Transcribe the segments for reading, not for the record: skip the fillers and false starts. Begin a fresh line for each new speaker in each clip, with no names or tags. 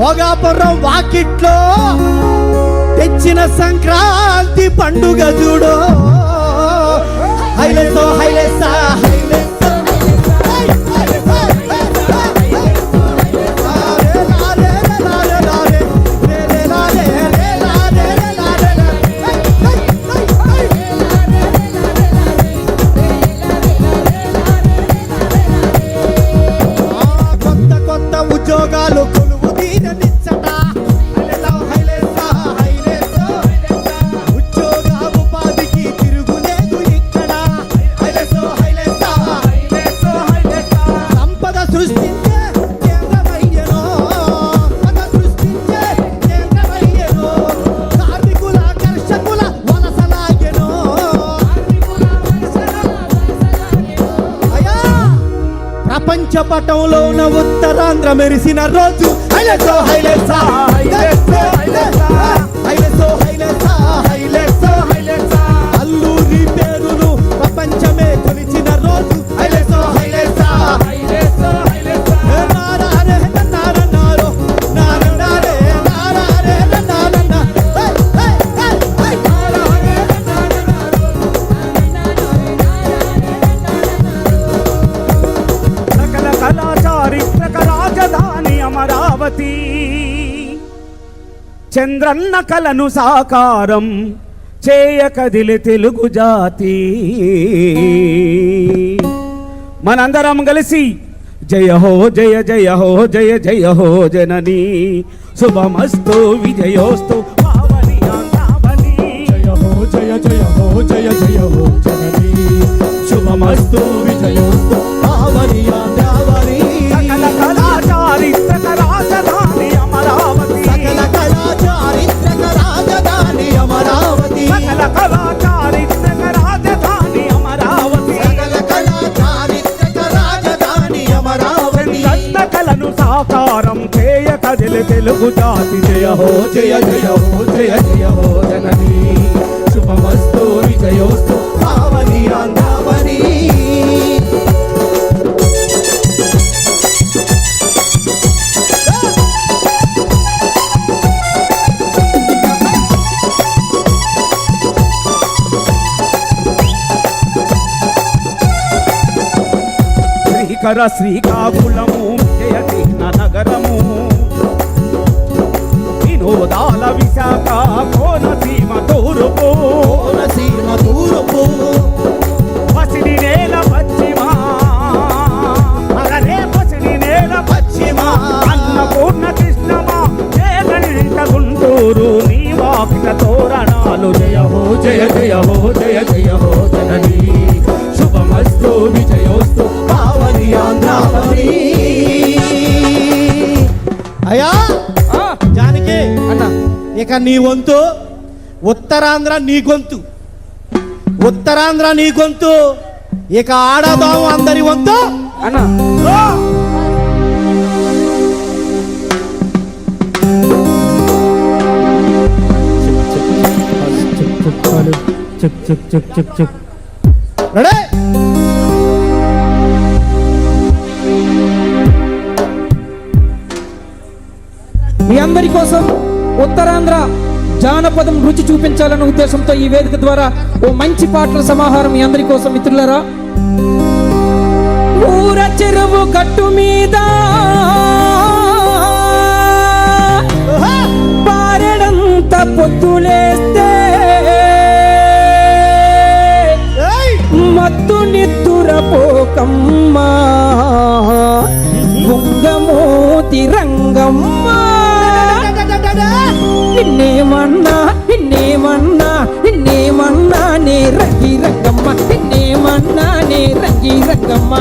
భోగాపురం వాకిట్లో తెచ్చిన సంక్రాంతి పండుగ చూడు. హైలెస్సో హైలెస్సా ఉద్యోగాలు కొలువు తీరనిచ్చట. ఉద్యోగ ఉపాధికి తిరుగులేదు ఇక్కడ. సంపద సృష్టించే కేంద్రమయ్యను, సృష్టించే కేంద్రమయ్యను. కార్మికుల కర్షకుల వలసలాగెను. ప్రపంచ పటంలో ఉన్న ఉత్తరాంధ్ర మెరిసిన రోజు. హైలెస్సో హైలెస్సా హైలెస్సో హైలెస్సా హైలెస్సో హైలెస్సా. అల్లూరి పేరును ప్రపంచమే కొలిచిన రోజు. హైలెస్సో హైలెస్సా హైలెస్సో హైలెస్సా. నారారే నారన్నారో నారన్నారే నారారే నారన్నా.
చారిత్రక రాజధాని అమరావతి, చంద్రన్న కలను సాకారం చేయ కదిలి తెలుగు జాతి. మనందరం కలిసి జయ హో జయ జయ హో జయ జయ హో జనని శుభమస్తు విజయోస్తు పావని ఆంధ్రావని.
జయ హో జయ జయ హో జయ జయ హో జనని శుభమస్తు విజయోస్తు పావని ఆంధ్రావని.
సకల కళా చారిత్రక రాజధాని అమరావతి,
సకల కళా చారిత్రక రాజధాని అమరావతి.
సకల కళా చారిత్రక రాజధాని అమరావతి.
సకల కళా చారిత్రక రాజధాని అమరావతి.
చంద్రన్న కలను సాకారం చేయ కదిలి తెలుగు జాతి.
జయ హో జయ జయ హో జయ జయ హో జనని శుభమస్తు విజయోస్తు పావని ఆంధ్రావని.
శ్రీకర శ్రీకాకుళము జయతీన నగరము, వినోదాల విశాఖ కోనసీమ తూర్పు.
కోనసీమ తూర్పు
పసిడి నేల పశ్చిమ, అగరే పసిడి నేల పశ్చిమ. అన్నపూర్ణ కృష్ణమా జయగంట గుంటూరు నీ వాకిట తోరణాలు. జయ హో
జయ జయ హో జయ జయ హో జనని శుభమస్తు విజయోస్తు పావని ఆంధ్రావని. అయ్యా జానకి అన్న, ఇక నీ వంతు ఉత్తరాంధ్ర నీ గొంతు, ఉత్తరాంధ్ర నీ గొంతు. ఇక ఆడదాము అందరి వంతు
అన్న.
Check check check check check ready.
మీ అందరి కోసం ఉత్తరాంధ్ర జానపదం రుచి చూపించాలన్న ఉద్దేశంతో ఈ వేదిక ద్వారా ఓ మంచి పాటల సమాహారం మీ అందరి కోసం మిత్రులారా. ఊర చెరువు గట్టు మీద పారెడంత పొద్దులేస్తే మత్తు నిత్తుర పోకమ్మా బుంగమోతి రంగమ్మ. నిన్నేమన్నా నిన్నేమన్నా నిన్నేమన్నా నే రంగి రంగమ్మ. నిన్నేమన్నా నే రంగి రంగమ్మ.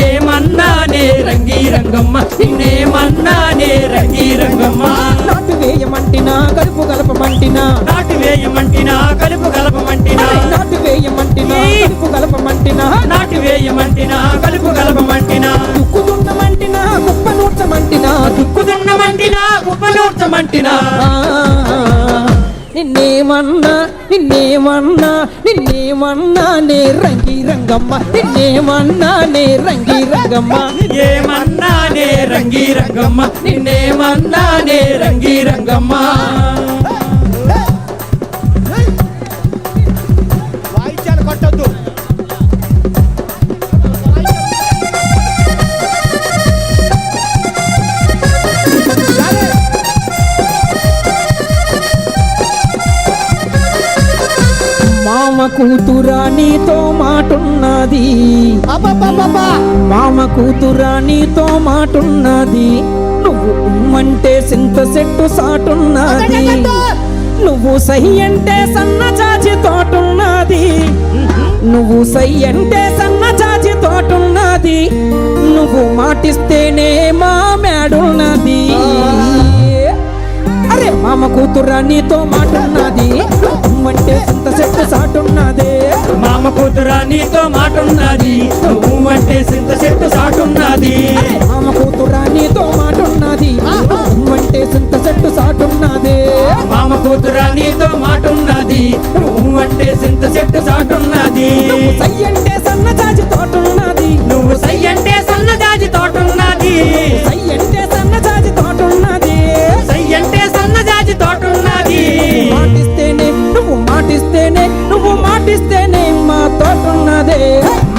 ఏమన్నా నే రంగి రంగమ్మ. నిన్నేమన్నా నే రంగి రంగమ్మ.
నాటు వేయమంటినా కలుపు గలపమంటినా,
నాటు వేయమంటినా కలుపు గలపమంటినా,
నాటు వేయమంటినా కలుపు గలపమంటినా,
నాటు వేయమంటినా కలుపు గలపమంటినా,
దుక్కుదున్నమంటినా కుప్ప నూర్చమంటినా,
దుక్కుదున్నమంటినా కుప్ప నూర్చమంటినా.
నిన్నేమన్నా నిన్నేమన్నా నిన్నేమన్నా నే రంగి రంగమ్మ. నిన్నేమన్నా నే రంగి రంగమ్మ.
ఏమన్నా మన్నానే రంగి రంగమ్మ నిన్నే మన్నానే రంగి రంగమ్మ
వాయిద్యాలు కొట్టొద్దు.
మామ కూతురా నీతో మాటున్నది, మామ కూతురా నీతో మాటున్నది, నువ్వు ఉమ్మంటే సింత చెట్టు సాటున్నది, నువ్వు సై అంటే సన్న చాచి తోటున్నది, నువ్వు సై అంటే సన్న చాచి తోటున్నది, నువ్వు మాటిస్తేనే మా మేడున్నది. అరే మామ కూతురా నీతో మాటున్నది, ఉమ్మంటే సింత చెట్టు సాటున్నదే,
మామ కూతురా నీతో మాటున్నది నువ్వు అంటే సింత చెట్టు సాటున్నది
మామ కూతురా నీతో మాటున్నది, ఉమ్మంటే సింత చెట్టు సాటున్నదే,
మామ కూతురా నీతో మాటున్నది నువ్వు అంటే సింత చెట్టు సాటున్నది
నువ్వు సై అంటే సన్న చాచి తోటున్నది,
నువ్వు సై అంటే సన్నజాజి తోటున్నది
సై అంటే సన్న చాచి తోటున్నది,
సై అంటే సన్నజాజి తోటున్నది
మాటిస్తేనే నువ్వు మాటిస్తేనే నువ్వు మాటిస్తేనే మా తోటున్నదే.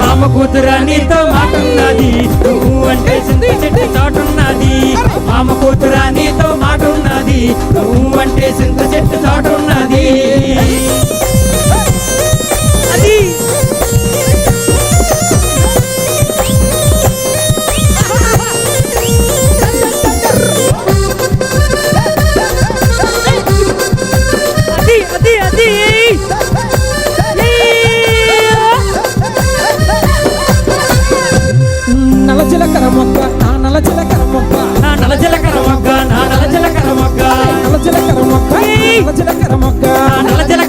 మామ కూతురా నీతో మాటున్నది నువ్వు అంటే సింత చెట్టు చాటున్నది మామ కూతురా నీతో మాటున్నది నువ్వు అంటే సింత చెట్టు చాటున్నది అది అది అది అది
నలజిలకర మొక్క నా నలజిలకర మొక్క,
నా నలజలకర మొగ్గ నా నలజలకర మొగ్గ
నలజిలకర మొక్క, నలజిలకర మొక్క,
నా నలజల